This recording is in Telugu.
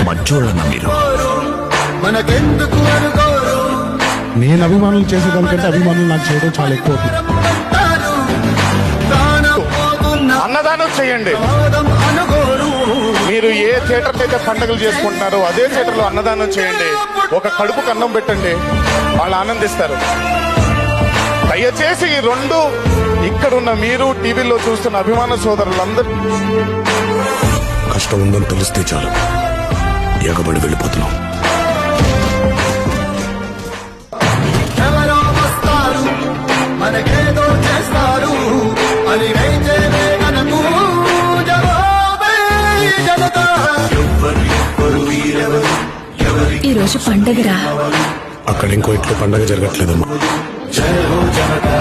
మంచోళ్ళన్న మీరు. మనకెందుకు అనుకోరు, నేను అభిమానులు చేసేదానికంటే అభిమానులు నాకు చేయడం చాలా ఎక్కువ అవుతుంది. ప్రాణం పోతున్న అన్నదానం చేయండి. ప్రమాదం అనుకోరు. మీరు ఏ థియేటర్ అయితే పండుగలు చేసుకుంటున్నారో అదే థియేటర్ లో అన్నదానం చేయండి. ఒక కడుపుకు అన్నం పెట్టండి, వాళ్ళు ఆనందిస్తారు. దయచేసి ఈ రెండు ఇక్కడున్న మీరు టీవీలో చూస్తున్న అభిమాన సోదరులందరూ కష్టం ఉందని తెలిస్తే చాలు ఎగబడి వెళ్ళిపోతున్నాం. ఎవరో వస్తారు, మనకేదో చేస్తారు అని వేచే వేదనకు జవాబే జనతా. ఈ రోజు పండగరా? అక్కడ ఇంకో ఇంట్లో పండగ జరగట్లేదమ్మా. జయ హో జనతా.